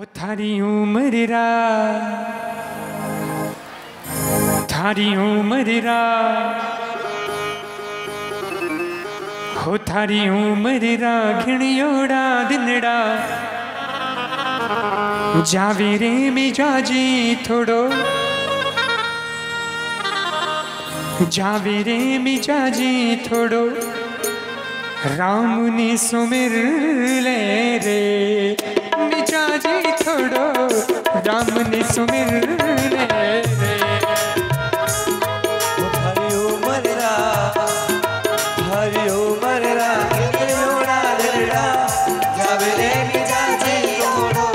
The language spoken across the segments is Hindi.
थारी उम्र रा थारी उम्र रा हो थारी उम्र रा घिणियोड़ा दिनड़ा जावे रे मिजाजी थोड़ो जावे रे मिजाजी थोड़ो राम ने सुमिर ले रे मिजाजी थोड़ो राम ने सुमिर ले रे हरि उमर रा हरि उमर रा घिणियोड़ा दिनड़ा जावे रे मिजाजी थोड़ो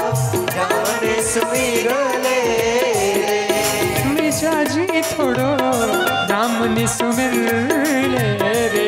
राम ने सुमिर ले मिजाजी थोड़ो राम ने सुमिर ले रे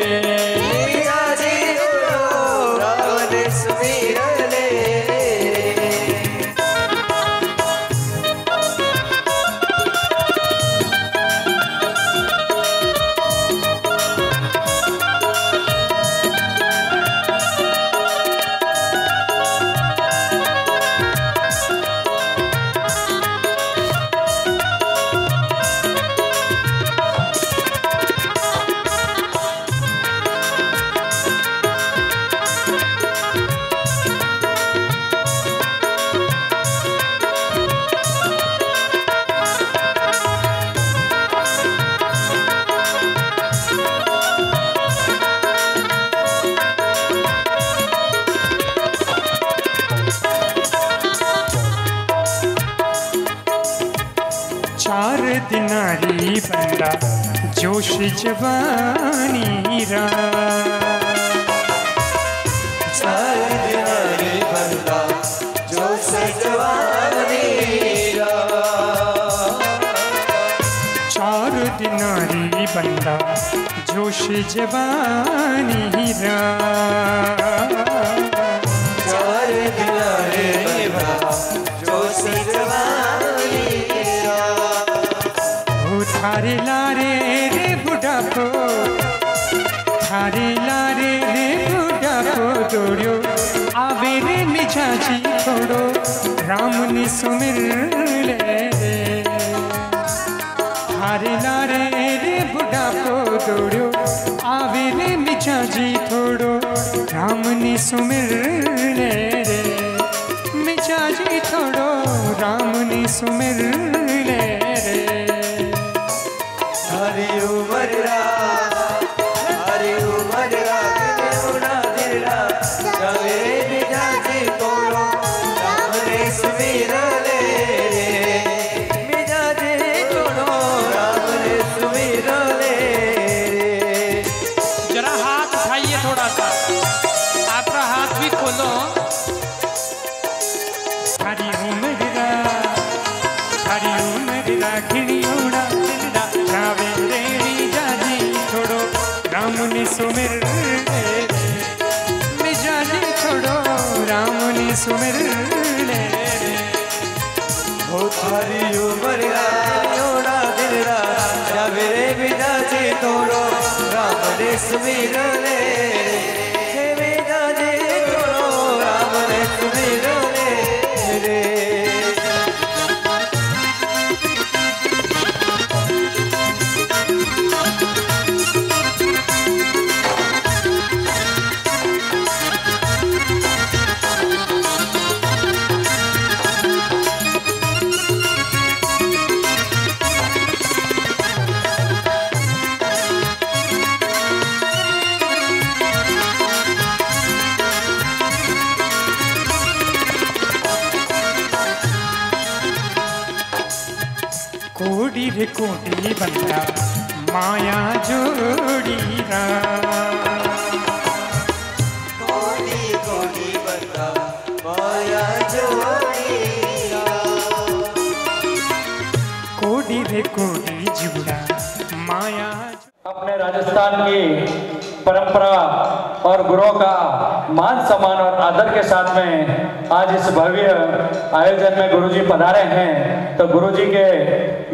चार दिनारी बंदा जोश जवानी रा चार दिनारी बंदा जोश जवानी रा चार दिनारी बंदा जोश जवानी रा चार दिनारी बंदा जोश जवानी थारे लारे रे बुढ़ापो थारे लारे रे बुढ़ापो दौड़ो आवे रे मिजाजी थोड़ो राम ने सुमिर ले रे थारे लारे रे बुढ़ापो दौड़ो आवे रे मिजाजी थोड़ो राम ने सुमिर ले रे मिजाजी थोड़ो राम ने सुमिर ले रे हरि उमर रा हरि उमर रा घिणियोड़ा दिनड़ा जावे रे मिजाजी थोड़ो राम ने सुमिर ले मिजाजी थोड़ो राम ने सुमिर ले जरा हाथ उठाइए थोड़ा सा आपका हाथ भी खोलो थारी उम्र रा घिणियोड़ा दिनड़ा जावे रे मिजाजी थोड़ो राम ने सुमिर ले मिजाजी थोड़ो राम ने सुमिर ले हो थारी उमर रा घिणियोड़ा दिनड़ा जावे रे मिजाजी थोड़ो राम ने सुमिर ले हे मिजाजी थोड़ो राम ने सुमिर ले रे कोडी रे कोडी बंदा माया जोड़ी रा कोडी कोडी बंदा माया जोड़ी रा कोडी रे कोडी जुड़ा माया अपने राजस्थान की परंपरा और गुरुओं का मान सम्मान और आदर के साथ में आज इस भव्य आयोजन में गुरुजी पधारे हैं, तो गुरुजी के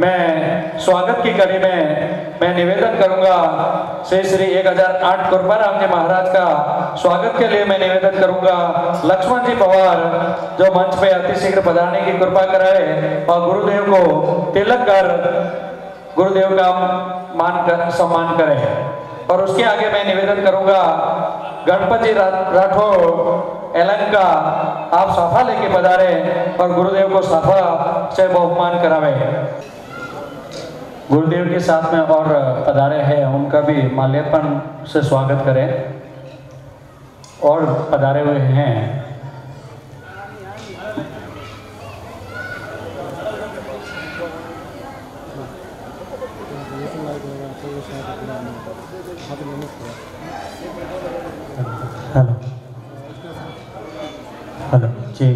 मैं स्वागत की कड़ी में मैं निवेदन करूंगा श्री 1008 कृपाराम जी महाराज का स्वागत के लिए मैं निवेदन करूंगा लक्ष्मण जी पवार जो मंच पे अतिशीघ्र पधारने की कृपा कराए और गुरुदेव को तिलक कर गुरुदेव का मान कर सम्मान करें। और उसके आगे मैं निवेदन करूंगा गणपति राठौर एलन का आप साफा लेके पधारे और गुरुदेव को साफा से बहुमान करावे। गुरुदेव के साथ में और पधारे हैं उनका भी माल्यार्पण से स्वागत करें। और पधारे हुए हैं हेलो हेलो जी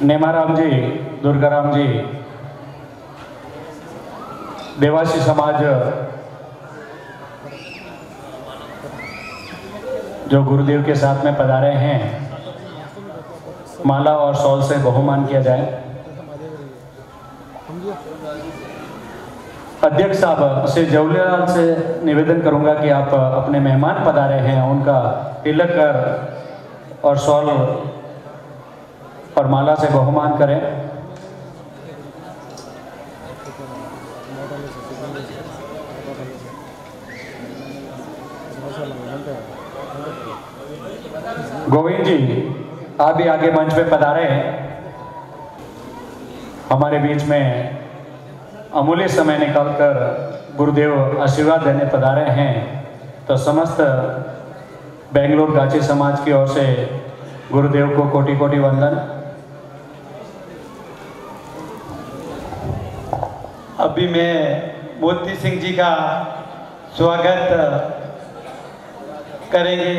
नेमाराम जी, दुर्गाराम जी, देवासी समाज जो गुरुदेव के साथ में पधारे हैं, माला और शॉल से बहुमान किया जाए। अध्यक्ष साहब श्री जवलीलाल से निवेदन करूंगा कि आप अपने मेहमान पधारे हैं उनका तिलक कर और शॉल और माला से बहुमान करें। गोविंद जी आप भी आगे मंच पे पधारे हैं। हमारे बीच में अमूल्य समय निकालकर गुरुदेव आशीर्वाद देने पधारे हैं, तो समस्त बेंगलोर गाची समाज की ओर से गुरुदेव को कोटि कोटि वंदन। अभी मैं मोती सिंह जी का स्वागत करेंगे,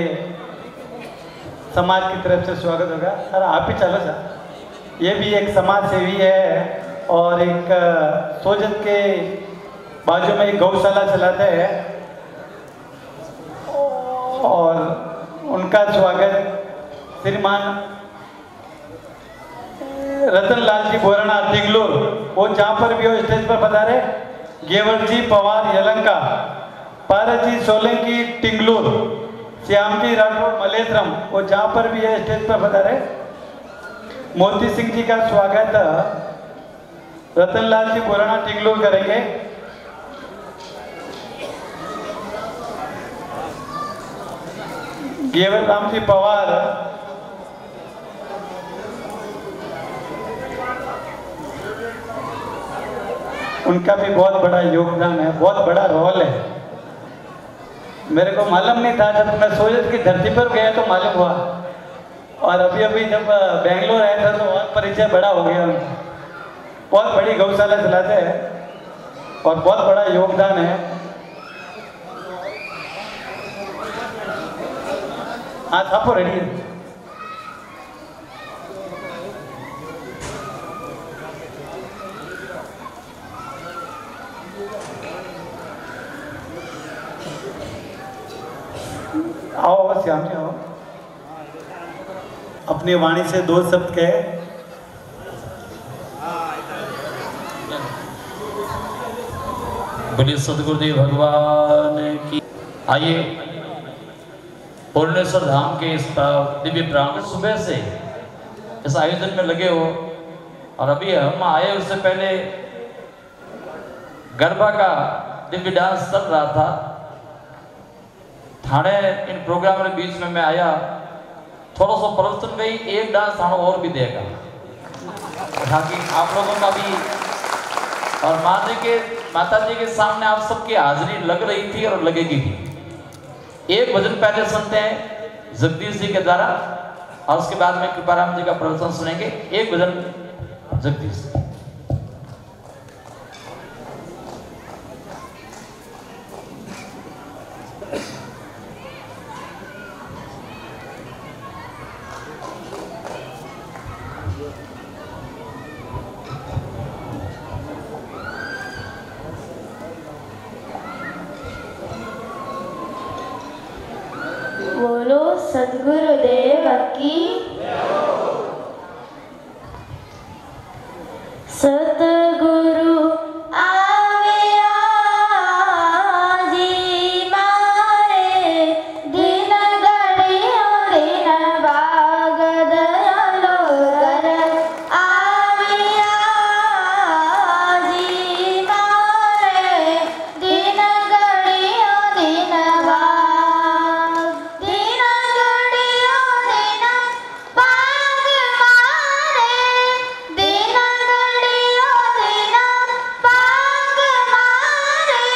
समाज की तरफ से स्वागत होगा। सर आप ही चलो सर। ये भी एक समाज सेवी है और एक सोजत के बाजू में एक गौशाला चलाते हैं और उनका स्वागत श्रीमान रतनलाल जी बोराना टिंगलूर, वो जहाँ पर भी हो स्टेज पर पधारे। गेवर जी पवार यलंका, पारस जी सोलंकी टिंगलूर, श्याम जी राठौर मलेश्वरम, वो जहाँ पर भी है स्टेज पर पधारे। मोती सिंह जी का स्वागत रतनलाल जी बोराना टिंगलूर करेंगे। गेवर राम जी पवार, उनका भी बहुत बड़ा योगदान है, बहुत बड़ा रोल है। मेरे को मालूम नहीं था, जब मैं सोजत की धरती पर गया तो मालूम हुआ, और अभी अभी जब बेंगलोर आया था तो और परिचय बड़ा हो गया। बहुत बड़ी गौशाला चलाते हैं और बहुत बड़ा योगदान है। हाँ छापो रेडी है। आओ श्याम जी आओ, अपनी वाणी से दो शब्द कहे। बोलिए सदगुरुदेव भगवान की। आइए पूर्णेश्वर धाम के इस दिव्य प्रांगण सुबह से इस आयोजन में लगे हो, और अभी हम आए उससे पहले गरबा का दिव्य डांस चल रहा था। थाने इन प्रोग्राम के बीच में मैं आया, थोड़ा सा परिवर्तन गई, एक डांस थाना और भी देगा ताकि आप लोगों का भी, और माता जी के सामने आप सबकी हाजिरी लग रही थी और लगेगी भी। एक भजन पहले सुनते हैं जगदीश जी के द्वारा, और उसके बाद में कृपाराम जी का प्रवचन सुनेंगे। एक भजन जगदीश। बोलो सद्गुरुदेव की। सतगुरु आविया जी मारे दिन घड़ियों दिन बागद लोगर आविया जी मारे दिन घड़ियों दिन बाग दिन घड़ियों दिन बाग मारे दिन घड़ियों दिन बाग मारे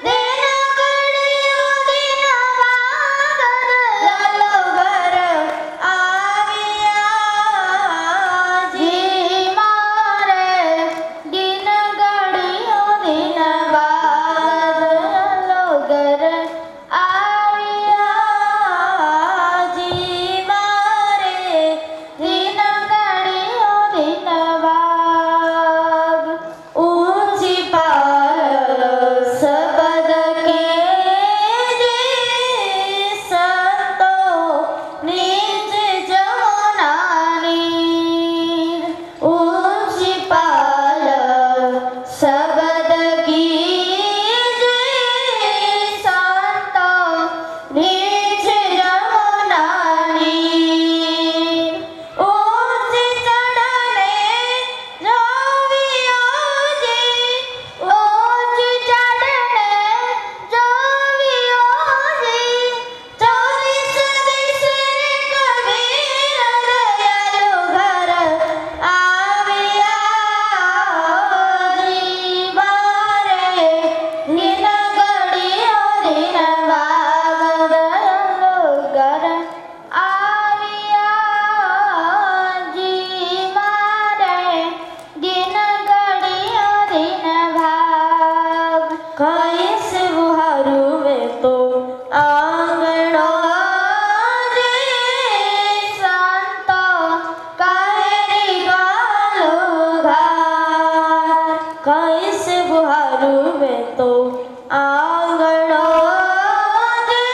दिन घड़ियों दिन बाग लोगर आविया जी मारे दिन घड़ियों दिन बाग लोगर आविया जी मारे दिन घड़ियों दिन बाग ऊंची पाल सबद के जी संतो नीच जमुना नीर ऊंची पाल सबद की जी संतो नीच जमुना नीर ऊंच चढ़ने जोवियो जी ऊंच चढ़ने जोवियो जी 24 दिस कबीर दयालु घर आविया जी मारे दिन घड़ियों दिन बाग लोगर आविया जी मारे दिन घड़ियों दिन भाग कैस बुहारू में तो आंगणो जी संतो कहरी गालो घाट कैस बुहारू में तो आंगणो जी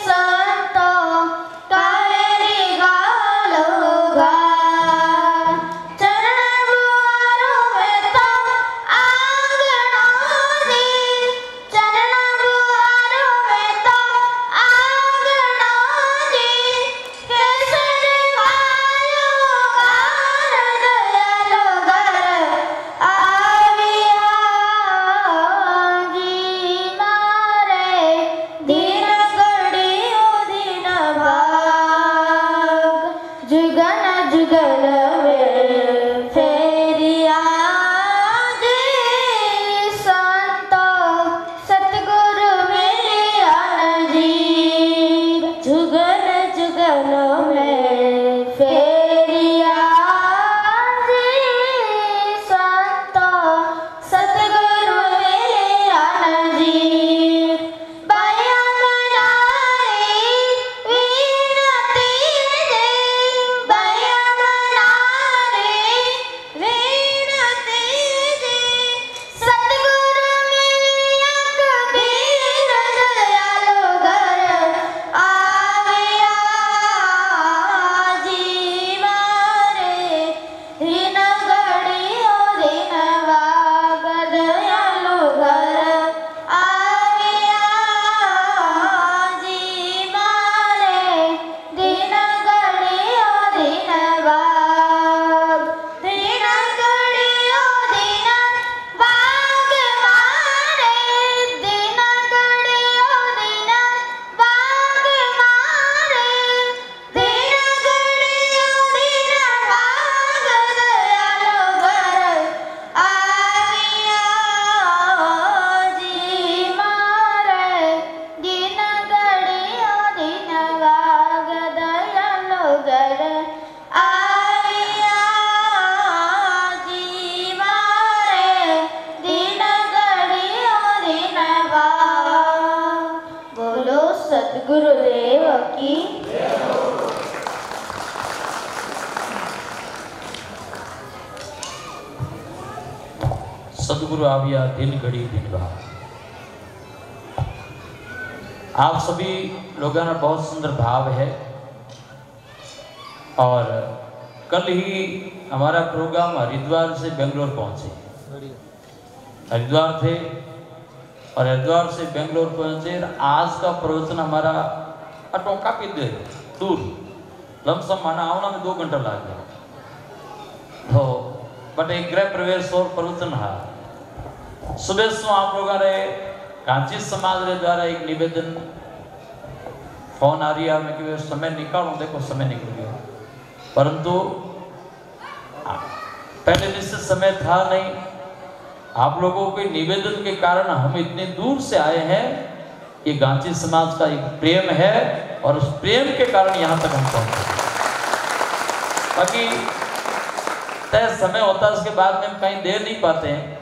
संतो कहरी गालो घाट चरण बुहारू में तो आंगणो जी चरण बुहारू में तो आंगणो जी केसर भायो गार दयालो घर आविया जी मारे दिन घड़ियों दिन भाग जुगन जुगन में फेरिया जी संतो सतगुरु मिलिया नजीर जुगन जुगन में फेरिया जी संतो सतगुरु मिलिया नजीर बयान नारी वीणती जी बयान नारी वीणती जी सतगुरु मिलिया कबीर दयालु घर आविया जी मारे दिन घड़ियों दिन बाग दयालु घर आविया जी मारे दिन घड़ियों दिन बाग दिन घड़ियों दिन बाग मारे दिन घड़ियों दिन बाग मारे दिन घड़ियों दिन बाग दयालु घर आविया जी मारे दिन घड़ियों दिन बाग दयालु घर आविया जी मारे दिन घड़ियों दिन बाग बोलो सद्गुरुदेव की। सदगुरु आविया दिन घड़ी दिन बाग आप सभी लोगों का बहुत सुंदर भाव है। और कल ही हमारा प्रोग्राम हरिद्वार से बेंगलोर पहुंचे, हरिद्वार थे और हरिद्वार से बेंगलोर पहुंचे। आज का प्रवचन हमारा अटो काफी देर दूर, लमसम माना आना में 2 घंटा लग गया। तो बट एक गृह प्रवेश और प्रवचन है। सुबह से आप लोगों ने कांची समाज रे द्वारा एक निवेदन फोन आ रही है, मैं कि समय निकालो, देखो समय निकल गया, परंतु पहले निश्चित समय था नहीं। आप लोगों के निवेदन के कारण हम इतने दूर से आए हैं। ये गांची समाज का एक प्रेम है और उस प्रेम के कारण यहाँ तक हम पहुँचे। बाकी तय समय होता है, उसके बाद में हम कहीं दे नहीं पाते हैं।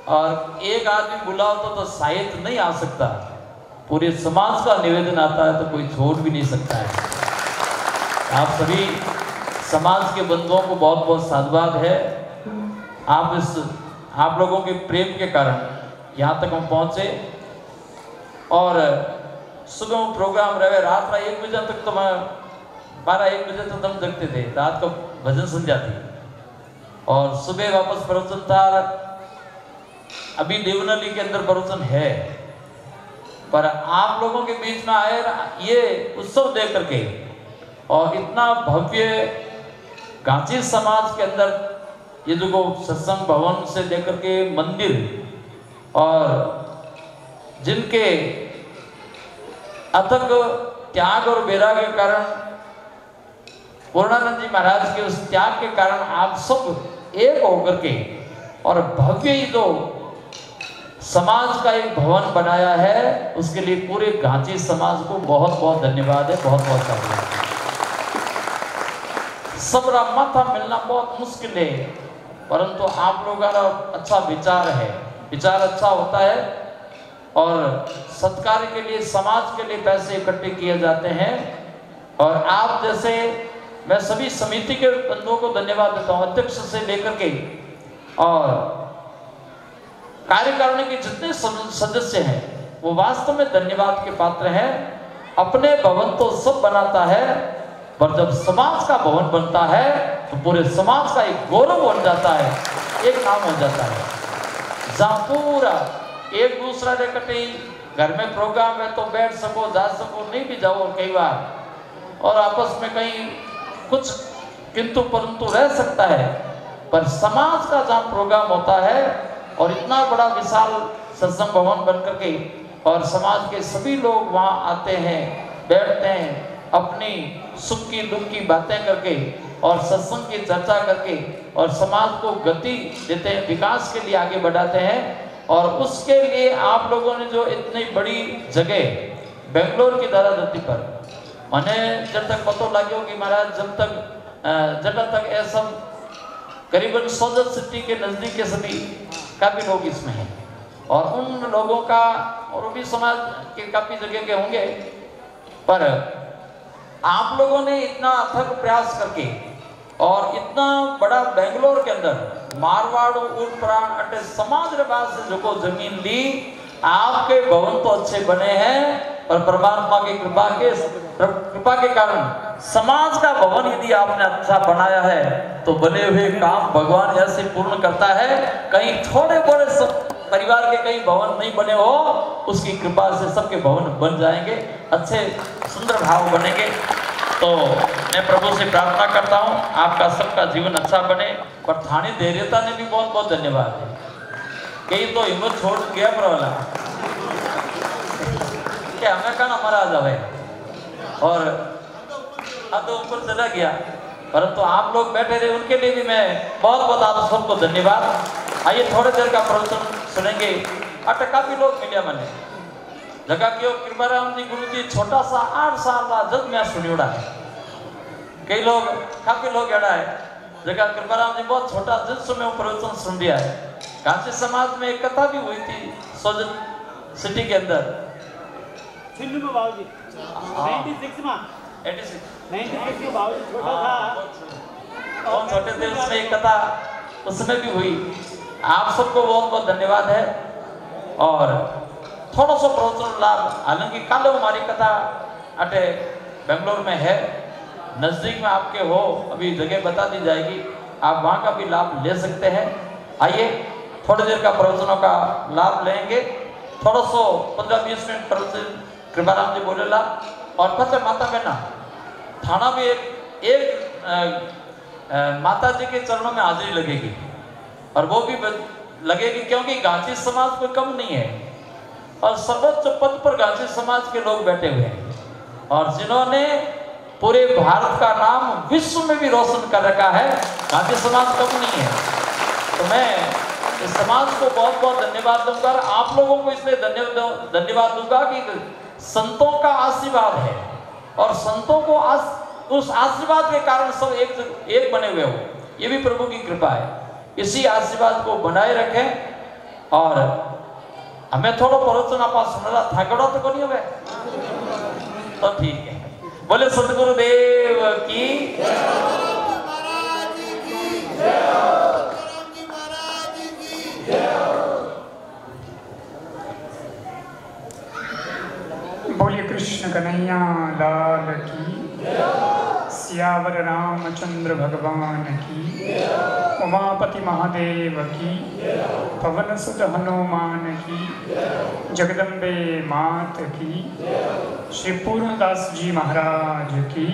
और एक आदमी बुलाओ तो शायद नहीं आ सकता, पूरे समाज का निवेदन आता है तो कोई छोड़ भी नहीं सकता है। आप सभी समाज के बंधुओं को बहुत बहुत साधुवाद है। आप लोगों के प्रेम के कारण यहाँ तक हम पहुँचे। और सुबह वो प्रोग्राम रहे, रात का 1 बजे तक तो मैं 12-1 बजे तक हम जगते थे, रात को भजन संध्या थी और सुबह वापस प्रवचन था। अभी देवनली के अंदर प्रवचन है, पर आप लोगों के बीच में आए ये उत्सव देख करके और इतना भव्य गांची समाज के अंदर ये जो सत्संग भवन से लेकर के मंदिर और जिनके अथक त्याग और वैराग्य के कारण, पूर्णानंद जी महाराज के उस त्याग के कारण आप सब एक होकर के और भव्य ही जो समाज का एक भवन बनाया है, उसके लिए पूरे गांची समाज को बहुत बहुत धन्यवाद है, बहुत बहुत धन्यवाद। सबरा माथा मिलना बहुत मुश्किल है, परंतु आप लोगों का अच्छा विचार है, विचार अच्छा होता है और सत्कार के लिए, समाज के लिए पैसे इकट्ठे किए जाते हैं। और आप जैसे, मैं सभी समिति के बंधुओं को धन्यवाद देता हूँ, अध्यक्ष से लेकर के और कार्यकारिणी के जितने सदस्य हैं वो वास्तव में धन्यवाद के पात्र हैं। अपने भवन तो सब बनाता है, पर जब समाज का भवन बनता है तो पूरे समाज का एक गौरव बन जाता है, एक नाम हो जाता है। जहाँ पूरा एक दूसरा इकट्ठे घर में प्रोग्राम है तो बैठ सको, जा सको, नहीं भी जाओ कई बार, और आपस में कहीं कुछ किंतु परंतु रह सकता है, पर समाज का जहाँ प्रोग्राम होता है और इतना बड़ा विशाल सत्संग भवन बन करके और समाज के सभी लोग वहाँ आते हैं, बैठते हैं, अपनी सुख की दुख की बातें करके और सत्संग की चर्चा करके और समाज को गति देते हैं, विकास के लिए आगे बढ़ाते हैं। और उसके लिए आप लोगों ने जो इतनी बड़ी जगह बेंगलोर की दारा धरती पर, मैंने जब तक पता लगे कि महाराज जब तक ये सब करीबन सोजत सिटी के नज़दीक के सभी काफ़ी लोग इसमें हैं और उन लोगों का और भी समाज के काफ़ी जगह के होंगे, पर आप लोगों ने इतना अथक प्रयास करके और इतना बड़ा बेंगलोर के अंदर मारवाड़ उड़प्राण अटे समाज रे पास से जो जमीन ली, आपके भवन तो अच्छे बने हैं और परमात्मा की कृपा के कारण समाज का भवन यदि आपने अच्छा बनाया है तो बने हुए काम भगवान ऐसे पूर्ण करता है। कहीं थोड़े बड़े परिवार के कहीं भवन नहीं बने हो, उसकी कृपा से सबके भवन बन जाएंगे, अच्छे सुंदर भाव बनेंगे। तो मैं प्रभु से प्रार्थना करता हूँ आपका सबका जीवन अच्छा बने। पर थानी धैर्यता ने भी बहुत बहुत धन्यवाद है, कई तो हिम्मत छोड़ गया पर वाला कि हमें कहा हमारा आ जाए और अब तो ऊपर चला गया, परंतु आप लोग बैठे रहे, उनके लिए भी मैं बहुत बहुत आप सबको धन्यवाद। आइए थोड़ी देर का प्रवचन सुनेंगे। अट काफी लोग मिले मैंने जगह क्यों कृपाराम जी गुरु जी छोटा सा 8 साल का जब मैं सुनियोड़ा है, कई लोग काफी लोग एड़ा है जगह कृपाराम जी बहुत छोटा जिस समय प्रवचन सुन दिया है। कांची समाज में एक कथा भी हुई थी सोजत सिटी के अंदर 96 में बाबूजी 96 बाबूजी छोटा था और छोटे थे उसमें एक कथा उसमें भी हुई। आप सबको बहुत बहुत धन्यवाद है। और थोड़ा सा प्रवचन लाभ, हालांकि कल हमारी कथा अटे बेंगलोर में है, नज़दीक में आपके हो, अभी जगह बता दी जाएगी, आप वहाँ का भी लाभ ले सकते हैं। आइए थोड़ी देर का प्रवचनों का लाभ लेंगे, थोड़ा सो 15-20 मिनट प्रवचन कृपाराम जी बोलेला। और पता माता बहना थाना भी एक माता जी के चरणों में हाजिरी लगेगी, और वो भी लगेगी क्योंकि गांधी समाज कोई कम नहीं है, और सर्वोच्च पद पर गांधी समाज के लोग बैठे हुए हैं, और जिन्होंने पूरे भारत का नाम विश्व में भी रोशन कर रखा है। गांधी समाज कम नहीं है। तो मैं इस समाज को बहुत बहुत धन्यवाद दूंगा, और आप लोगों को इसलिए धन्यवाद दूंगा कि संतों का आशीर्वाद है, और संतों को उस आशीर्वाद के कारण सब एक बने हुए हो, ये भी प्रभु की कृपा है। इसी आशीर्वाद को बनाए रखें। और हमें थोड़ा प्रवचन आप सुनना थाकड़ा तो नहीं हुए तो ठीक है। बोले सतगुरुदेव की, बोलिए कृष्ण कन्हैया लाल की, सियावर रामचंद्र भगवान की, उमापति महादेव की, पवन सुत हनुमान की, जगदम्बे मात की, श्री पूर्णदास जी महाराज की।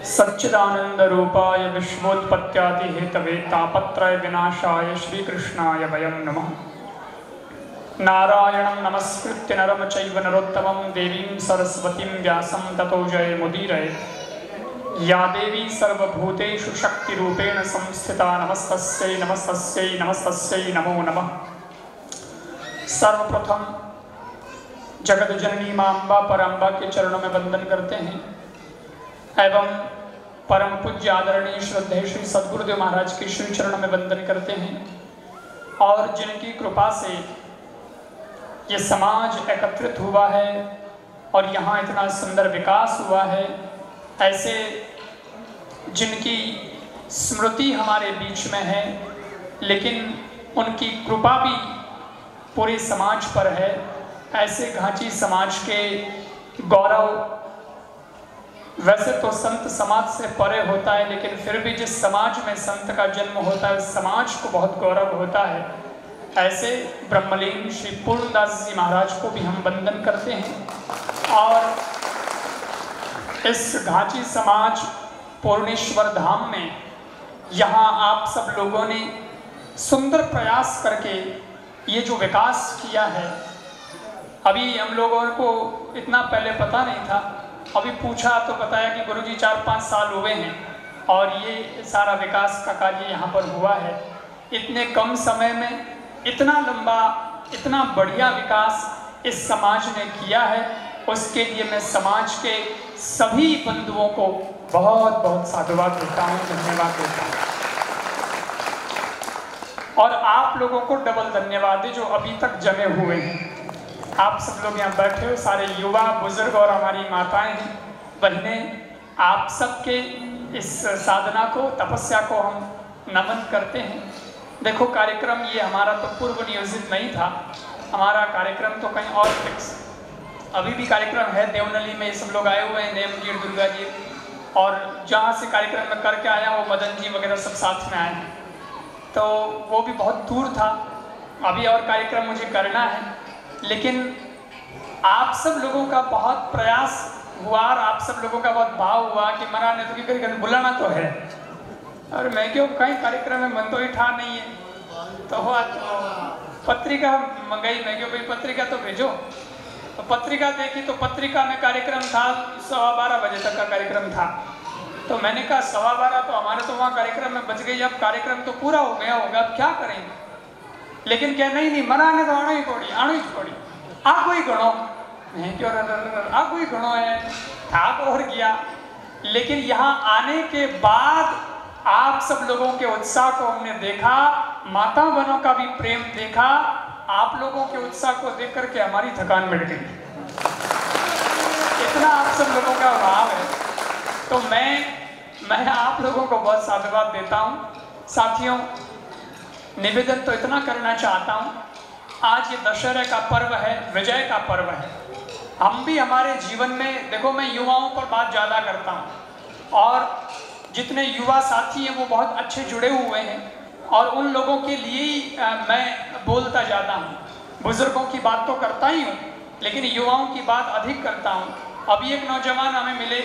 सच्चिदानंद रूपाय विश्वोत्पत्त्यादि हेतवे तापत्रय विनाशाय श्री कृष्णाय वयं नमः। नारायणं नमस्कृत्य नरं चैव नरोत्तमं देवीं सरस्वतीं व्यासं ततो जयमुदीरये। या देवी सर्वभूतेषु शक्तिरूपेण संस्थिता नमस्तस्यै नमस्तस्यै नमस्तस्यै नमो नमः। सर्वप्रथम जगत जननी मां अम्बा पराम्बा के चरणों में वंदन करते हैं, एवं परम पूज्य आदरणीय श्रद्धेय श्री सद्गुरुदेव महाराज के श्री चरणों में वंदन करते हैं। और जिनकी कृपा से ये समाज एकत्रित हुआ है और यहाँ इतना सुंदर विकास हुआ है, ऐसे जिनकी स्मृति हमारे बीच में है, लेकिन उनकी कृपा भी पूरे समाज पर है, ऐसे घाची समाज के गौरव वैसे तो संत समाज से परे होता है, लेकिन फिर भी जिस समाज में संत का जन्म होता है उस समाज को बहुत गौरव होता है। ऐसे ब्रह्मलीन श्री पूर्णदास जी महाराज को भी हम वंदन करते हैं। और इस घाची समाज पूर्णेश्वर धाम में यहाँ आप सब लोगों ने सुंदर प्रयास करके ये जो विकास किया है, अभी हम लोगों को इतना पहले पता नहीं था, अभी पूछा तो बताया कि गुरुजी 4-5 साल हुए हैं और ये सारा विकास का कार्य यहाँ पर हुआ है। इतने कम समय में इतना लंबा, इतना बढ़िया विकास इस समाज ने किया है, उसके लिए मैं समाज के सभी बंधुओं को बहुत बहुत साधुवाद देता हूँ, धन्यवाद देता हूँ। और आप लोगों को डबल धन्यवाद है जो अभी तक जमे हुए हैं। आप सब लोग यहाँ बैठे हो, सारे युवा, बुजुर्ग और हमारी माताएं हैं, बहनें, आप सबके इस साधना को, तपस्या को हम नमन करते हैं। देखो कार्यक्रम ये हमारा तो पूर्व नियोजित नहीं था, हमारा कार्यक्रम तो कहीं और फिक्स, अभी भी कार्यक्रम है देवनली में, सब लोग आए हुए हैं, नेम जी, दुर्गा जी, और जहाँ से कार्यक्रम में करके आया वो मदन जी वगैरह सब साथ में आए हैं, तो वो भी बहुत दूर था। अभी और कार्यक्रम मुझे करना है, लेकिन आप सब लोगों का बहुत प्रयास हुआ और आप सब लोगों का बहुत भाव हुआ कि मना ने तो क्या बुलाना तो है, और मैं क्यों कहीं कार्यक्रम में मन तो ही ठा नहीं है, तो हुआ तो पत्रिका मंगाई, मैं क्यों भाई पत्रिका तो भेजो, तो पत्रिका देखी तो पत्रिका में कार्यक्रम था 12:15 बजे तक का कार्यक्रम था, तो मैंने कहा 12:15 तो हमारे तो वहाँ कार्यक्रम में बच गई, अब कार्यक्रम तो पूरा हो गया होगा, अब क्या करेंगे। लेकिन क्या नहीं मना ने तो आना ही पड़ी आ कोई घणो, मैं क्यों आ कोई घणो है था और गया। लेकिन यहाँ आने के बाद आप सब लोगों के उत्साह को हमने देखा, माता बहनों का भी प्रेम देखा, आप लोगों के उत्साह को देख करके हमारी थकान मिट गई, इतना आप सब लोगों का भाव है। तो मैं आप लोगों को बहुत साधुवाद देता हूँ। साथियों, निवेदन तो इतना करना चाहता हूँ आज ये दशहरे का पर्व है, विजय का पर्व है। हम भी हमारे जीवन में, देखो मैं युवाओं पर बात ज़्यादा करता हूँ और जितने युवा साथी हैं वो बहुत अच्छे जुड़े हुए हैं और उन लोगों के लिए ही मैं बोलता जाता हूँ। बुजुर्गों की बात तो करता ही हूँ लेकिन युवाओं की बात अधिक करता हूँ। अभी एक नौजवान हमें मिले,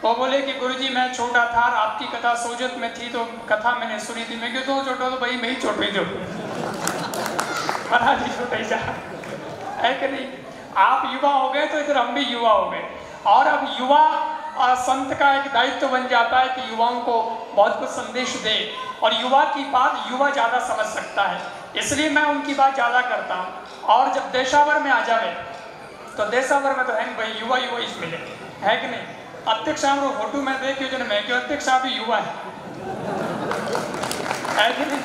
वो बोले कि गुरुजी मैं छोटा था और आपकी कथा सोजत में थी तो कथा मैंने सुनी थी। मैं क्यों तो छोटा तो भाई मैं ही छोट भी जो महाराज जी छोटे जा है कि नहीं। आप युवा हो गए तो इधर हम भी युवा हो गए और अब युवा संत का एक दायित्व बन जाता है कि युवाओं को बहुत कुछ संदेश दे और युवा की बात युवा ज़्यादा समझ सकता है, इसलिए मैं उनकी बात ज़्यादा करता हूँ। और जब देशावर में आ जावे तो देशावर में तो है भाई युवा युवा इस मिले है कि नहीं। अध्यक्ष साहब वो फोटो में देखिए जो मैं क्यों अध्यक्ष साहब भी युवा है कि नहीं।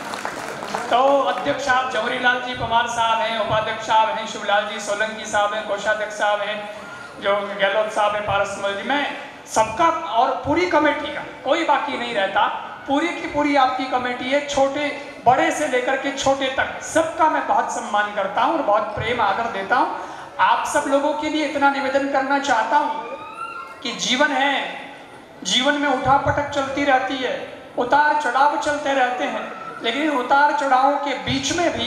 तो अध्यक्ष साहब जवाहरीलाल जी परमार साहब हैं, उपाध्यक्ष साहब हैं शिवलाल जी सोलंकी साहब हैं, कोषाध्यक्ष साहब हैं जो गहलोत साहब है, पारसमल जी, मैं सबका और पूरी कमेटी का कोई बाकी नहीं रहता। पूरी की पूरी आपकी कमेटी है, छोटे बड़े से लेकर के छोटे तक सबका मैं बहुत सम्मान करता हूँ और बहुत प्रेम आदर देता हूँ। आप सब लोगों के लिए इतना निवेदन करना चाहता हूँ कि जीवन है, जीवन में उठापटक चलती रहती है, उतार चढ़ाव चलते रहते हैं, लेकिन उतार चढ़ावों के बीच में भी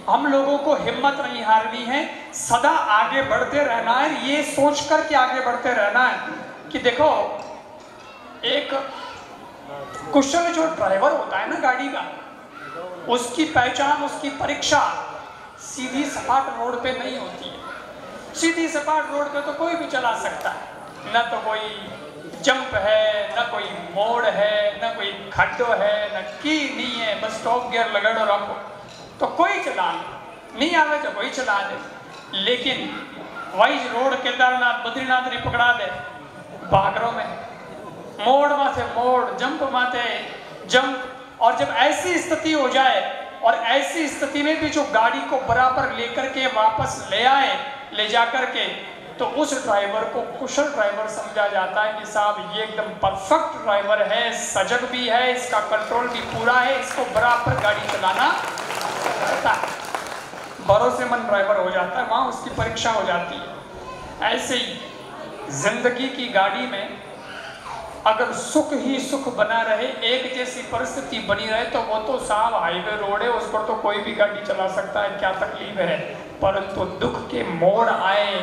हम लोगों को हिम्मत नहीं हारनी है, सदा आगे बढ़ते रहना है। ये सोच कर के आगे बढ़ते रहना है कि देखो एक कुशल जो ड्राइवर होता है ना गाड़ी का, उसकी पहचान, उसकी परीक्षा सीधी सपाट रोड पे नहीं होती है। सीधी सपाट रोड पे तो कोई भी चला सकता है, न तो कोई जंप है, न कोई मोड़ है, न कोई खड्डो है, न की नहीं है, बस टॉप गियर लगड़ो रखो तो कोई चला नहीं आवे तो कोई चला दे। लेकिन वही रोड केदारनाथ बद्रीनाथ नहीं पकड़ा दे बागरों में, मोड़ माथे मोड़, जंप माथे जंप। और जब ऐसी स्थिति हो जाए और ऐसी स्थिति में भी जो गाड़ी को बराबर लेकर के वापस ले आए, ले जा कर के, तो उस ड्राइवर को कुशल ड्राइवर समझा जाता है कि साहब ये एकदम परफेक्ट ड्राइवर है, सजग भी है, इसका कंट्रोल भी पूरा है, इसको बराबर गाड़ी चलाना आता है, भरोसेमंद ड्राइवर हो जाता है, वहाँ उसकी परीक्षा हो जाती है। ऐसे ही जिंदगी की गाड़ी में अगर सुख ही सुख बना रहे, एक जैसी परिस्थिति बनी रहे, तो वो तो साहब हाईवे रोड है, उस पर तो कोई भी गाड़ी चला सकता है, क्या तकलीफ है। परंतु दुख के मोड़ आए,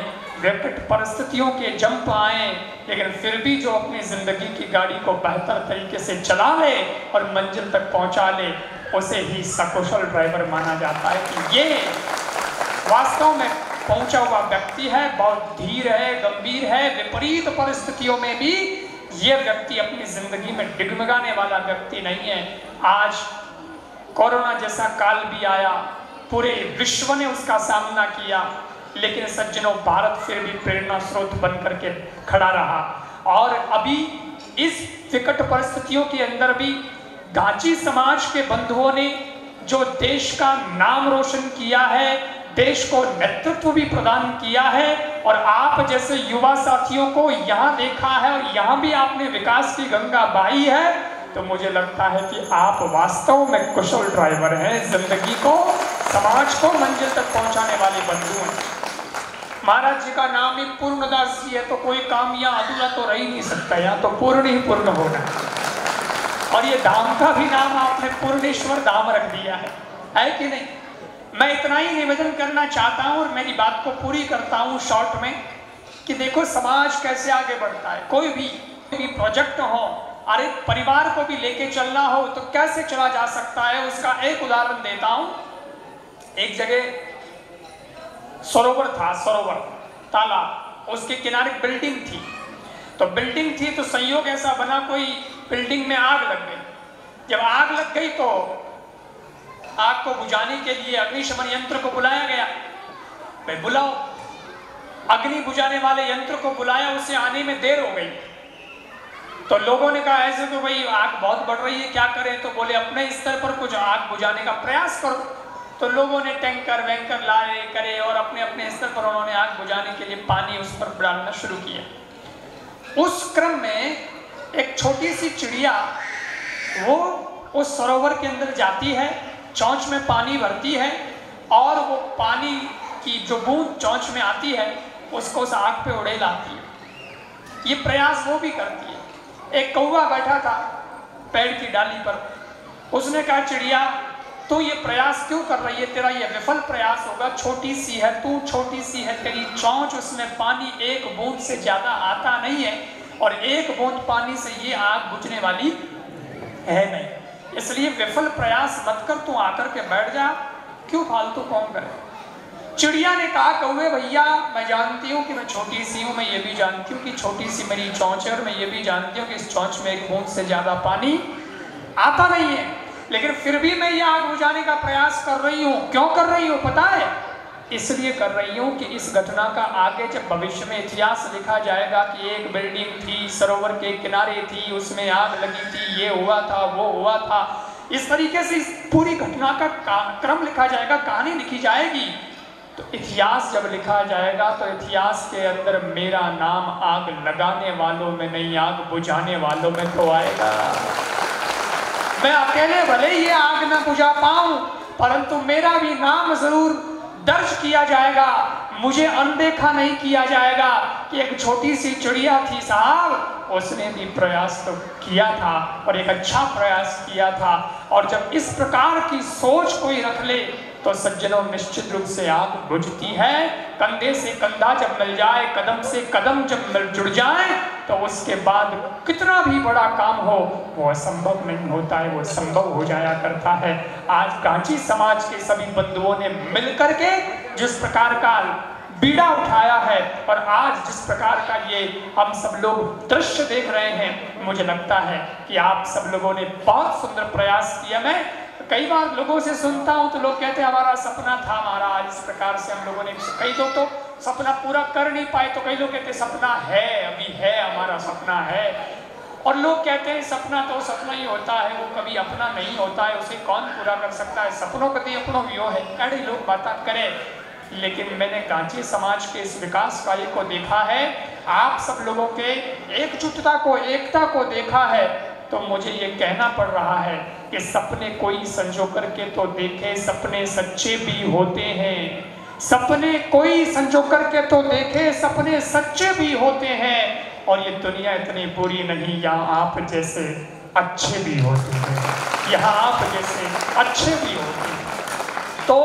विकट परिस्थितियों के जंप आए, लेकिन फिर भी जो अपनी जिंदगी की गाड़ी को बेहतर तरीके से चला ले और मंजिल तक पहुंचा ले, उसे ही सकुशल ड्राइवर माना जाता है कि ये वास्तव में पहुंचा हुआ व्यक्ति है, बहुत धीर है, गंभीर है। विपरीत परिस्थितियों में भी ये व्यक्ति अपनी जिंदगी में डिगमगाने वाला व्यक्ति नहीं है। आज कोरोना जैसा काल भी आया, पूरे विश्व ने उसका सामना किया, लेकिन सज्जनों भारत फिर भी प्रेरणा स्रोत बन करके खड़ा रहा। और अभी इस विकट परिस्थितियों के अंदर भी गाची समाज के बंधुओं ने जो देश का नाम रोशन किया है, देश को नेतृत्व भी प्रदान किया है, और आप जैसे युवा साथियों को यहाँ देखा है और यहाँ भी आपने विकास की गंगा बहाई है, तो मुझे लगता है कि आप वास्तव में कुशल ड्राइवर हैं, जिंदगी को, समाज को मंजिल तक पहुंचाने वाले बंधु हैं। महाराज जी का नाम ही पूर्णदास जी है, तो कोई काम यहाँ अधूरा तो रह ही नहीं सकता, यहाँ तो पूर्ण ही पूर्ण होना है। और ये धाम का भी नाम आपने पूर्णेश्वर धाम रख दिया है कि नहीं। मैं इतना ही निवेदन करना चाहता हूँ और मेरी बात को पूरी करता हूँ शॉर्ट में, कि देखो समाज कैसे आगे बढ़ता है। कोई भी प्रोजेक्ट हो, अरे परिवार को भी लेके चलना हो तो कैसे चला जा सकता है, उसका एक उदाहरण देता हूँ। एक जगह सरोवर था, सरोवर तालाब, उसके किनारे बिल्डिंग थी। तो बिल्डिंग थी तो संयोग ऐसा बना, कोई बिल्डिंग में आग लग गई। जब आग लग गई तो आग को बुझाने के लिए अग्निशमन यंत्र को बुलाया गया। भाई बुलाओ, अग्नि बुझाने वाले यंत्र को बुलाया, उसे आने में देर हो गई। तो लोगों ने कहा ऐसे तो भाई आग बहुत बढ़ रही है, क्या करें। तो बोले अपने स्तर पर कुछ आग बुझाने का प्रयास करो। तो लोगों ने टैंकर वैंकर लाए करे और अपने अपने स्तर पर उन्होंने आग बुझाने के लिए पानी उस पर डालना शुरू किया। उस क्रम में एक छोटी सी चिड़िया वो उस सरोवर के अंदर जाती है, चोंच में पानी भरती है और वो पानी की जो बूंद चोंच में आती है उसको उस आग पे उड़े लाती है। ये प्रयास वो भी करती है। एक कौवा बैठा था पेड़ की डाली पर, उसने कहा चिड़िया तू ये प्रयास क्यों कर रही है, तेरा ये विफल प्रयास होगा, छोटी सी है तू, छोटी सी है तेरी चोंच, उसमें पानी एक बूंद से ज्यादा आता नहीं है और एक बूंद पानी से ये आग बुझने वाली है नहीं, इसलिए विफल प्रयास मत कर, तू आकर के बैठ जा, क्यों फालतू कौन करे। चिड़िया ने कहा कौवे भैया मैं जानती हूँ कि मैं छोटी सी हूँ, मैं ये भी जानती हूँ कि छोटी सी मेरी चोंच है और मैं ये भी जानती हूँ कि इस चोंच में एक बूंद से ज्यादा पानी आता नहीं है, लेकिन फिर भी मैं ये आग बुझाने का प्रयास कर रही हूँ। क्यों कर रही हूँ पता है? इसलिए कर रही हूँ कि इस घटना का आगे जब भविष्य में इतिहास लिखा जाएगा कि एक बिल्डिंग थी, सरोवर के किनारे थी, उसमें आग लगी थी, ये हुआ था, वो हुआ था, इस तरीके से इस पूरी घटना का क्रम लिखा जाएगा, कहानी लिखी जाएगी। तो इतिहास जब लिखा जाएगा तो इतिहास के अंदर मेरा नाम आग लगाने वालों में नहीं, आग बुझाने वालों में तो आएगा। मैं अकेले भले ये आग न बुझा पाऊं, परंतु मेरा भी नाम जरूर दर्ज किया जाएगा। मुझे अनदेखा नहीं किया जाएगा कि एक छोटी सी चिड़िया थी साहब, उसने भी प्रयास तो किया था और एक अच्छा प्रयास किया था। और जब इस प्रकार की सोच कोई रख ले तो सज्जनों निश्चित रूप से आग बुझती है। कंधे से कंधा जब मिल जाए, कदम से कदम जब मिल जुड़ जाए तो उसके बाद कितना भी बड़ा काम हो वो असंभव नहीं होता है, वो संभव हो जाया करता है। आज कांची समाज के सभी बंधुओं ने मिलकर के जिस प्रकार का बीड़ा उठाया है और आज जिस प्रकार का ये हम सब लोग दृश्य देख रहे हैं, मुझे लगता है कि आप सब लोगों ने बहुत सुंदर प्रयास किया। मैं कई बार लोगों से सुनता हूं तो लोग कहते हैं हमारा सपना था महाराज, इस प्रकार से हम लोगों ने, कई लोग तो सपना पूरा कर नहीं पाए, तो कई लोग कहते हैं सपना है, अभी है, हमारा सपना है। और लोग कहते हैं सपना तो सपना ही होता है, वो कभी अपना नहीं होता है, उसे कौन पूरा कर सकता है, सपनों का तो अपनों व्यो है, अड़े लोग बातें करें। लेकिन मैंने कांची समाज के इस विकास कार्य को देखा है, आप सब लोगों के एकजुटता को, एकता को देखा है, तो मुझे ये कहना पड़ रहा है कि सपने कोई संजो करके तो देखे, सपने सच्चे भी होते हैं। सपने कोई संजो करके तो देखे, सपने सच्चे भी होते हैं। और ये दुनिया इतनी बुरी नहीं, यहाँ आप जैसे अच्छे भी होते हैं, यहाँ आप जैसे अच्छे भी होते हैं। तो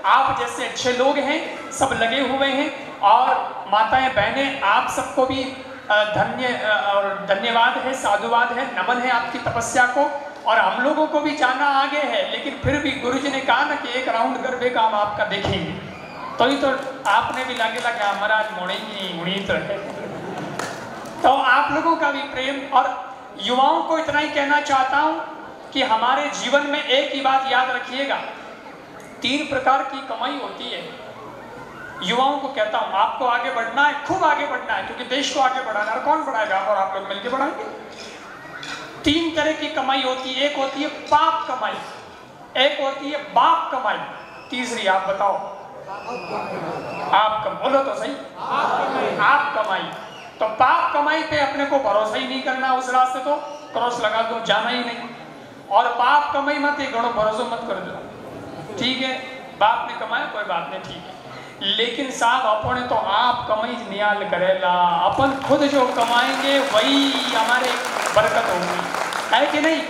आप जैसे अच्छे लोग हैं, सब लगे हुए हैं। और माताएं बहनें आप सबको भी धन्यवाद है, साधुवाद है, नमन है आपकी तपस्या को। और हम लोगों को भी जाना आगे है, लेकिन फिर भी गुरुजी ने कहा ना कि एक राउंड गरबे का हम आपका देखेंगे, तो ही तो आपने भी लगे लगा हमारा मुड़ी तो है। तो आप लोगों का भी प्रेम। और युवाओं को इतना ही कहना चाहता हूं कि हमारे जीवन में एक ही बात याद रखिएगा, 3 प्रकार की कमाई होती है। युवाओं को कहता हूं आपको आगे बढ़ना है, खूब आगे बढ़ना है, क्योंकि देश को आगे बढ़ाना है। कौन बढ़ाएगा? और आप लोग मिलकर बढ़ाएंगे। 3 तरह की कमाई होती है। एक होती है पाप कमाई, एक होती है बाप कमाई, तीसरी आप बताओ। आप बोलो तो सही, आप कमाई। तो पाप कमाई पे अपने को भरोसा ही नहीं करना, उस रास्ते तो क्रॉस लगा दो, जाना ही नहीं। और पाप कमाई मत ही करो, भरोसा मत कर दो, ठीक है, बाप ने कमाया कोई बात नहीं, ठीक है। लेकिन साहब अपने तो आप कमाई नियाल करेला, अपन खुद जो कमाएंगे वही हमारे बरकत होगी, है कि नहीं?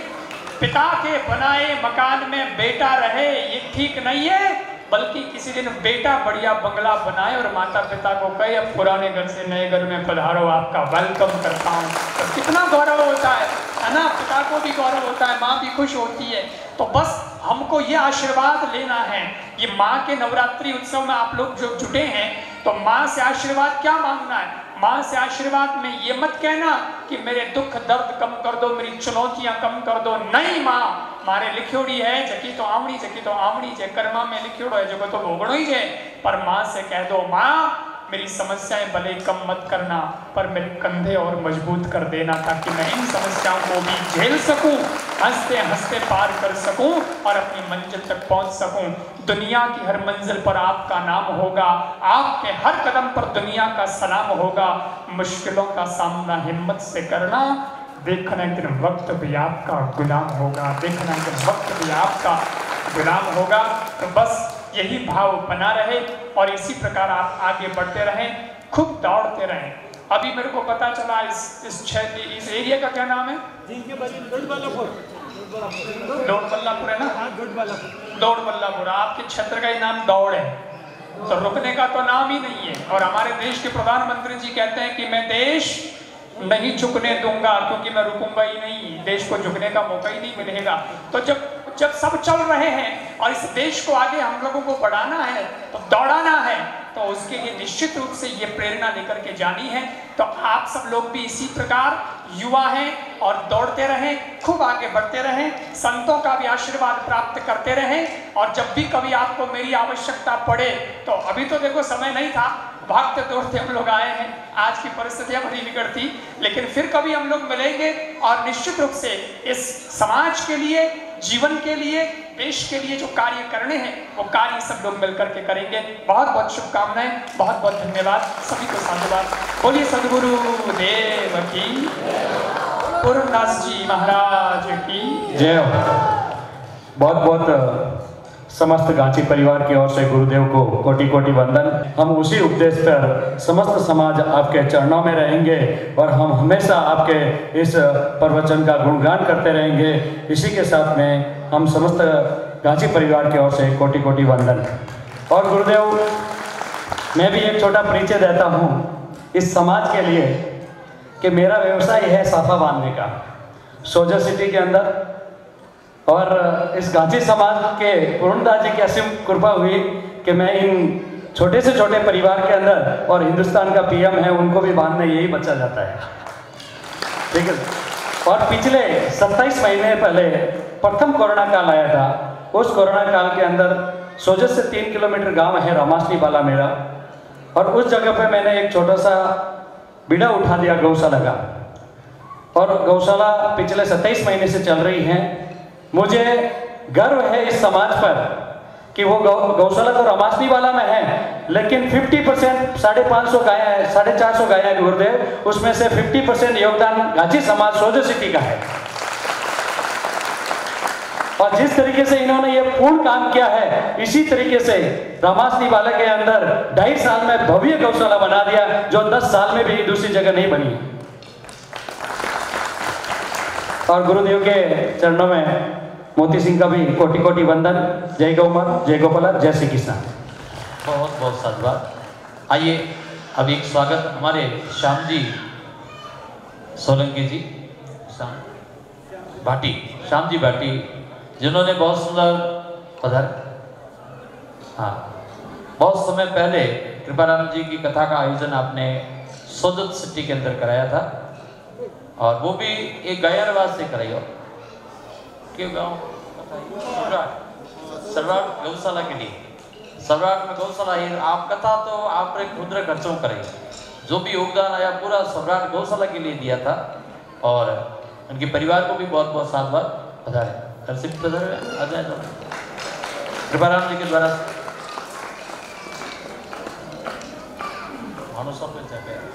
पिता के बनाए मकान में बेटा रहे ये ठीक नहीं है, बल्कि किसी दिन बेटा बढ़िया बंगला बनाए और माता पिता को कहे अब पुराने घर से नए घर में पधारो, आपका वेलकम करता हूँ। तो कितना गौरव होता है ना? पिता को भी गौरव होता है, माँ भी खुश होती है। तो बस हमको ये आशीर्वाद लेना है। ये माँ के नवरात्रि उत्सव में आप लोग जो जुटे हैं, तो माँ से आशीर्वाद क्या मांगना है? माँ से आशीर्वाद में ये मत कहना कि मेरे दुख दर्द कम कर दो, मेरी चुनौतियां कम कर दो। नहीं, माँ मारे लिखोड़ी है जकी तो आवड़ी जे कर्मा में लिखोड़ो है जो तो भोगणो ही है। पर माँ से कह दो, माँ मेरी समस्याएं भले कम मत करना, पर मेरे कंधे और मजबूत कर देना, ताकि मैं इन समस्याओं को भी झेल सकूं, हंसते हंसते पार कर सकूं और अपनी मंजिल तक पहुंच सकूं। दुनिया की हर मंजिल पर आपका नाम होगा, आपके हर कदम पर दुनिया का सलाम होगा। मुश्किलों का सामना हिम्मत से करना, देखना एक दिन वक्त भी आपका गुलाम होगा, देखना एक दिन वक्त भी आपका गुलाम होगा। तो बस यही भाव बना रहे और इसी प्रकार आप आगे बढ़ते रहें, खूब दौड़ते रहें। अभी मेरे को पता चला इस एरिया का क्या नाम है? दौड़बल्लापुर है ना? दौड़बल्लापुर। आपके क्षेत्र का ही नाम दौड़ है, तो रुकने का तो नाम ही नहीं है। और हमारे देश के प्रधानमंत्री जी कहते हैं कि मैं देश नहीं झुकने दूंगा, क्योंकि मैं रुकूंगा ही नहीं, देश को झुकने का मौका ही नहीं मिलेगा। तो जब सब चल रहे हैं और इस देश को आगे हम लोगों को बढ़ाना है, तो दौड़ाना है, तो उसके लिए निश्चित रूप से ये प्रेरणा लेकर के जानी है। तो आप सब लोग भी इसी प्रकार युवा हैं और दौड़ते रहें, खूब आगे बढ़ते रहें, संतों का भी आशीर्वाद प्राप्त करते रहें। और जब भी कभी आपको मेरी आवश्यकता पड़े, तो अभी तो देखो समय नहीं था, भागते दौड़ते हम लोग आए हैं, आज की परिस्थितियां बड़ी विकट थी, लेकिन फिर कभी हम लोग मिलेंगे और निश्चित रूप से इस समाज के लिए, जीवन के लिए, देश के लिए जो कार्य करने हैं वो कार्य सब लोग मिलकर के करेंगे। बहुत बहुत शुभकामनाएं, बहुत बहुत धन्यवाद, सभी को साधुवाद। बोलिए सद्गुरु देव की, पूर्णदास जी महाराज की जय हो। बहुत बहुत समस्त गांची परिवार की ओर से गुरुदेव को कोटि कोटि वंदन। हम उसी उपदेश पर समस्त समाज आपके चरणों में रहेंगे और हम हमेशा आपके इस प्रवचन का गुणगान करते रहेंगे। इसी के साथ में हम समस्त गांची परिवार की ओर से कोटि कोटि वंदन। और गुरुदेव, मैं भी एक छोटा परिचय देता हूँ इस समाज के लिए कि मेरा व्यवसाय है साफा बांधने का, सोजा सिटी के अंदर। और इस गांची समाज के पूर्णदास जी की असीम कृपा हुई कि मैं इन छोटे से छोटे परिवार के अंदर, और हिंदुस्तान का पीएम है, उनको भी बांधने यही बच्चा जाता है, ठीक है। और पिछले 27 महीने पहले प्रथम कोरोना काल आया था। उस कोरोना काल के अंदर सोजत से 3 किलोमीटर गांव है रामासनी वाला मेरा, और उस जगह पे मैंने एक छोटा सा बीड़ा उठा दिया गौशाला का। और गौशाला पिछले 27 महीने से चल रही है। मुझे गर्व है इस समाज पर कि वो गौशाला तो रामासनी वाला में है, लेकिन 50% 550 गायें हैं, 450 गायें हैं गुरुदेव, उसमें से 50% योगदान गांची समाज सोजो सिटी का है। और जिस तरीके से इन्होंने ये पूर्ण काम किया है, इसी तरीके से रामासनी वाले के अंदर 2.5 साल में भव्य गौशाला बना दिया, जो 10 साल में भी दूसरी जगह नहीं बनी। और गुरुदेव के चरणों में मोती सिंह का भी कोटि कोटि वंदन। जय गौ मां, जय गोपाला, जय श्री कृष्ण। बहुत बहुत साधुवाद। आइए अब एक स्वागत हमारे श्याम जी सोलंकी जी, श्याम जी भाटी, जिन्होंने बहुत सुंदर बहुत समय पहले कृपाराम जी की कथा का आयोजन आपने सोजत सिटी के अंदर कराया था, और वो भी एक गायरवास से कराई हो क्यों गाँव सर्वराट गौशाला के लिए। सर्वराट में गौशाला है, आप कथा तो आपने खुदरा खर्चों करे, जो भी योगदान आया पूरा सर्वराट गौशाला के लिए दिया था। और उनके परिवार को भी बहुत बहुत साधुवाद। आ जाए तो कृपाराम जी के द्वारा मानुषों पे जगह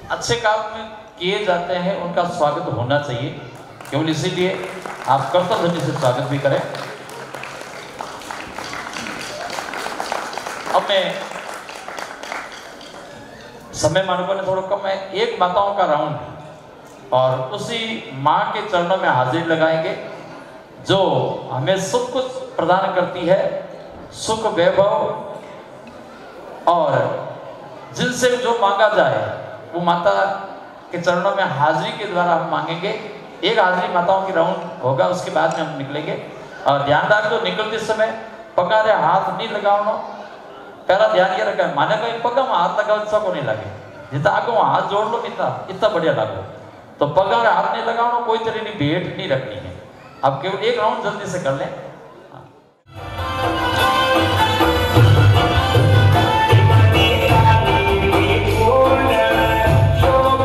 अच्छे काम में किए जाते हैं, उनका स्वागत होना चाहिए। केवल इसीलिए आप कर्तव्य से स्वागत भी करें। अब मैं समय मानव ने थोड़ा कम है, एक माताओं का राउंड, और उसी माँ के चरणों में हाजिरी लगाएंगे जो हमें सब कुछ प्रदान करती है, सुख वैभव, और जिनसे जो मांगा जाए वो माता के चरणों में हाजिरी के द्वारा हम मांगेंगे। एक हाजिरी माताओं की राउंड होगा, उसके बाद में हम निकलेंगे। और ध्यान रख दो, निकलते समय पगारे हाथ नहीं लगाओ। पहला ध्यान ये रखा है, माने कहीं पगा में हाथ लगाओ सबको नहीं लगे, जितना आगे हाथ जोड़ लो इतना बढ़िया लागो। तो पगारे हाथ नहीं लगाओ, कोई तरह की भेंट नहीं रखनी है। अब केवल एक राउंड जल्दी से कर लें। Show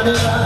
Yeah.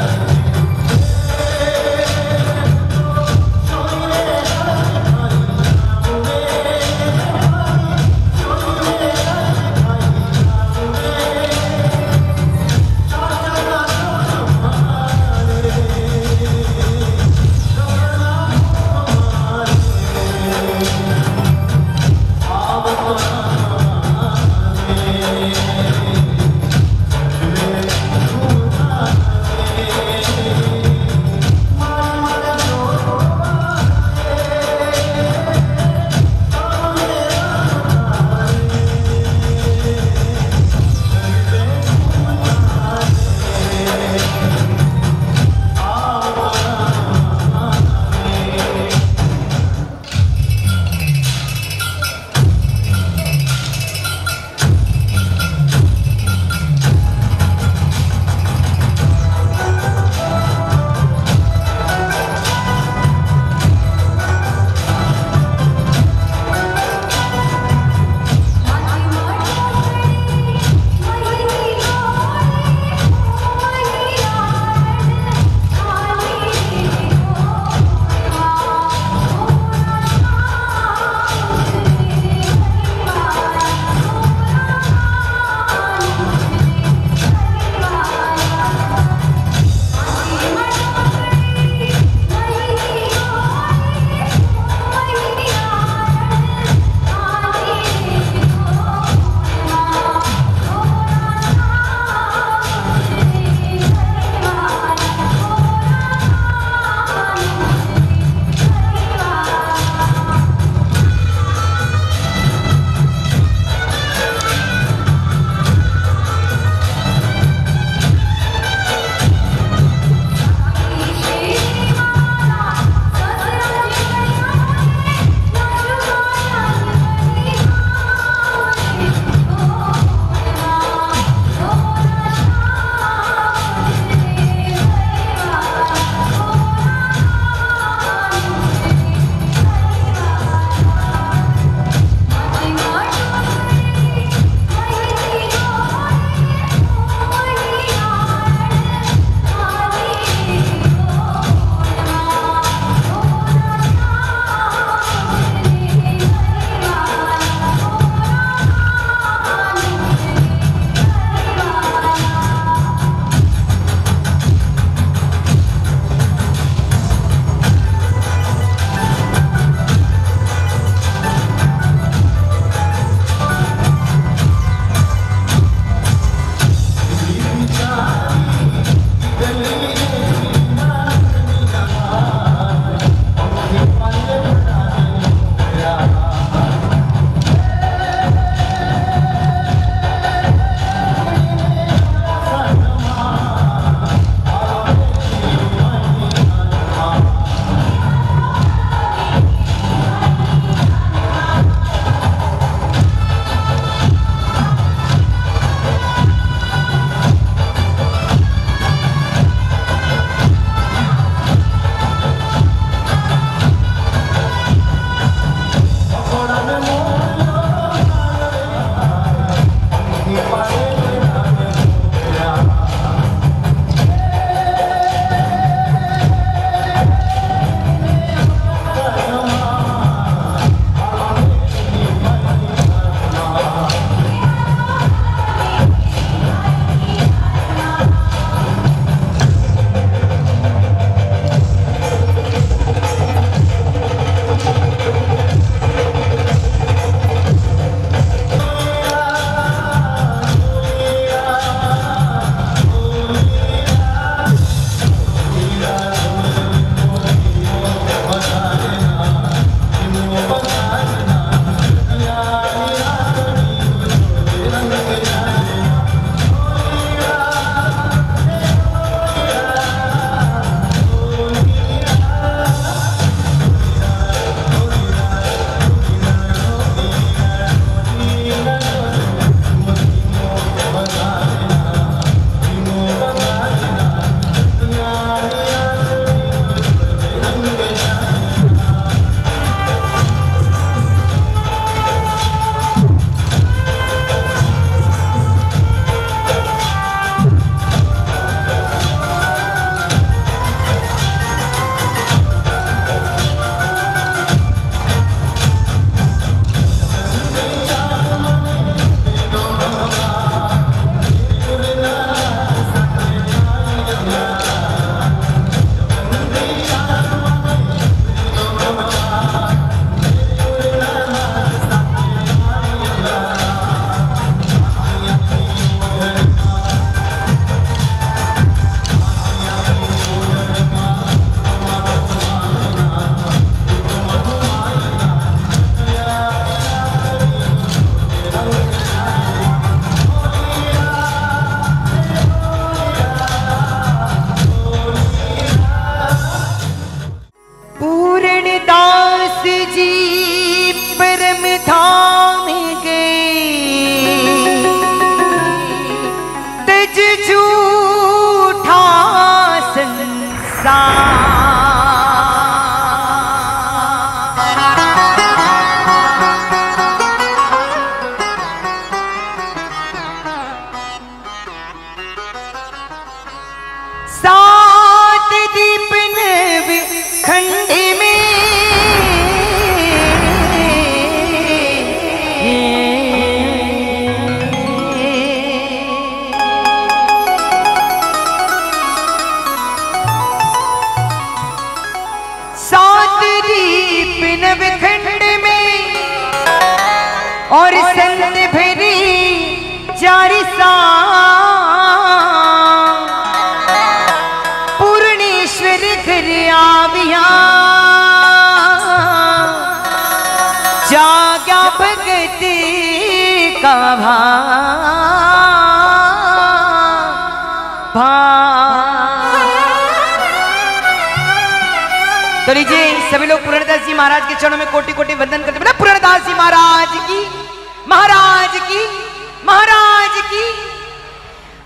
खंड में खंड में और संत भरी चारि पूर्णेश्वर घर आविया जाग्या भगत का तो लीजिए सभी लोग पुरंदास जी महाराज के चरणों में कोटि कोटि वंदन करते बोले पुरंदास जी महाराज की महाराज की महाराज की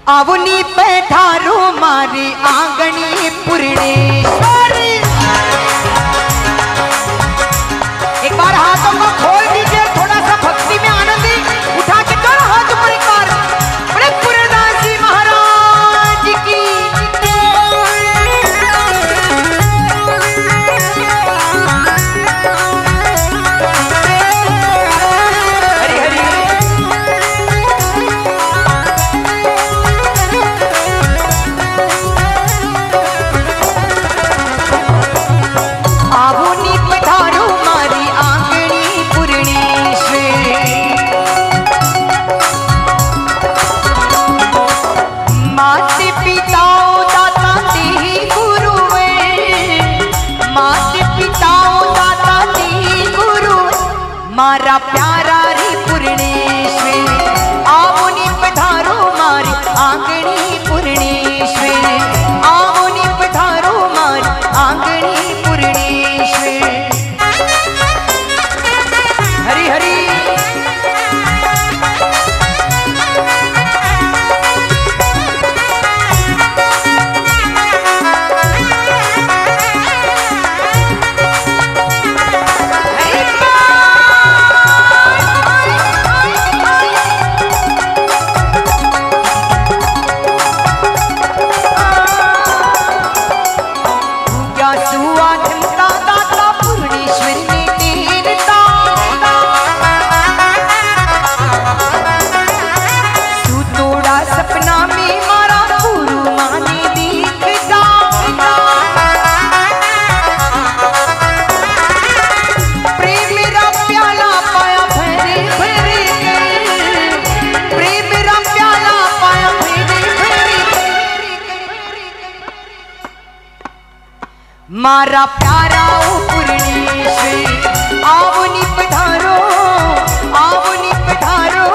आवनी पैठारो मारे आंगनी पूर्णेश्वर। एक बार हाथों को खोल दीजिए, थोड़ा सा भक्ति में आनंद उठा के दोनों हाथ ऊपर एक बार बोले पुरंदास जी महाराज की। मारा प्यारा रे पूर्णेश्वर आवनी पधारो मारी आंगनी पूर्णेश्वर आवनी पधारो मारी आंगनी पूर्णेश्वर। हरि हरि मारा प्यारा पूर्णेश्वर आवनी पधारो आवनी पधारो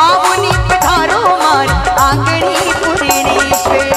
आवनी पधारो मार आंगनी पूर्णेश्वर।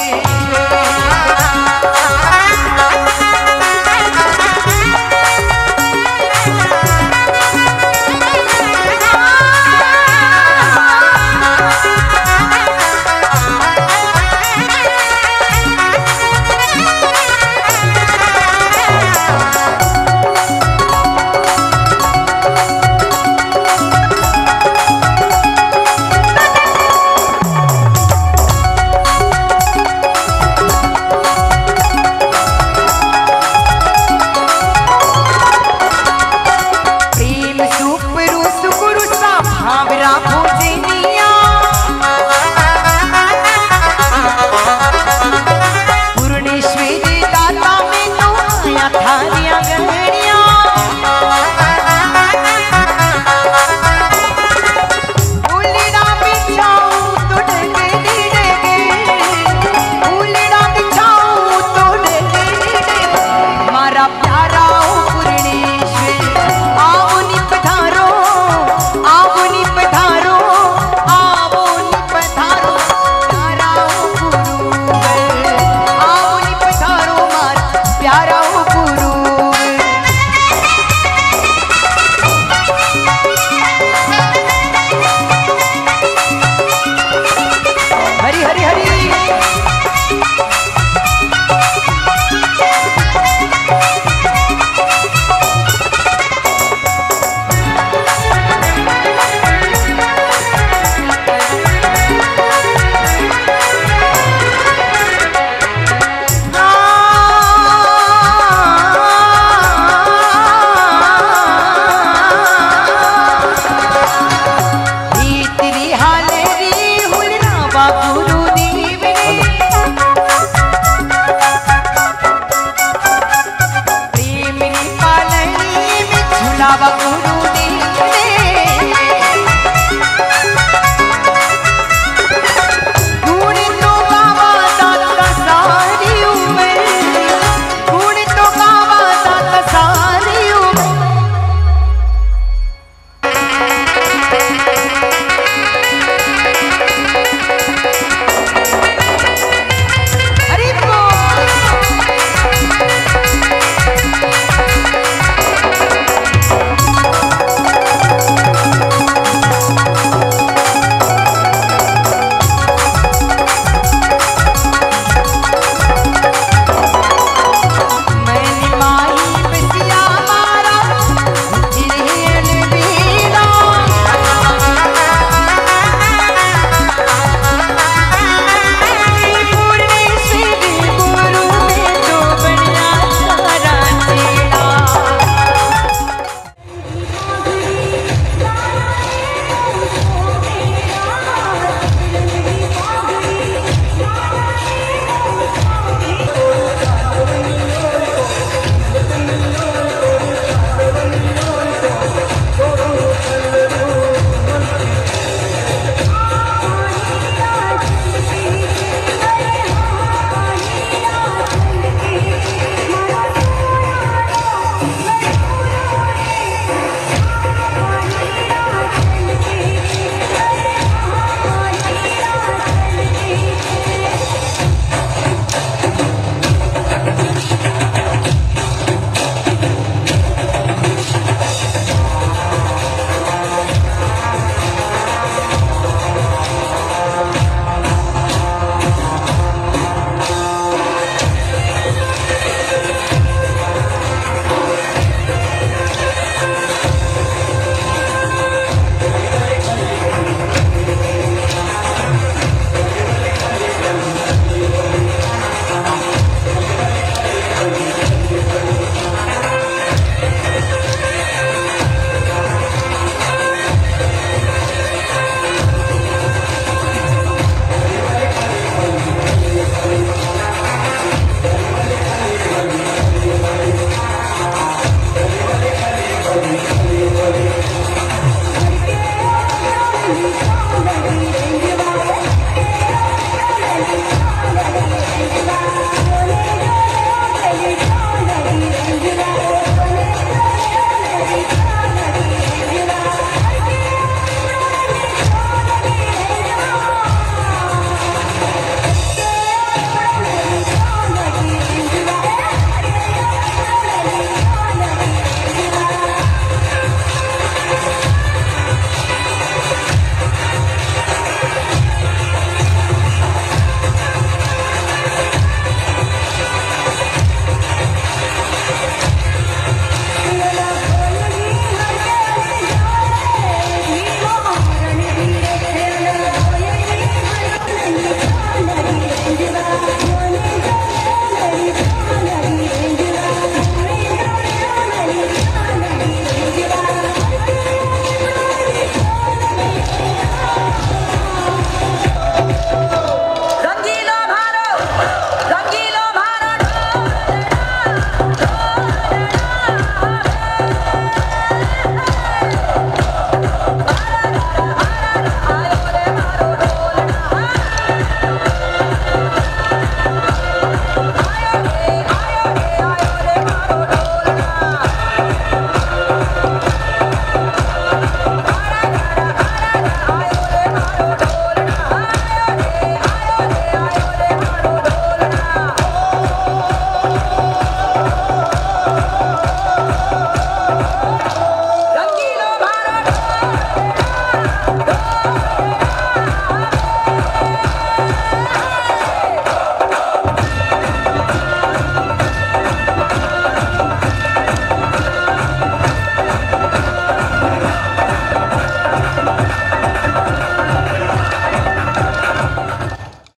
रे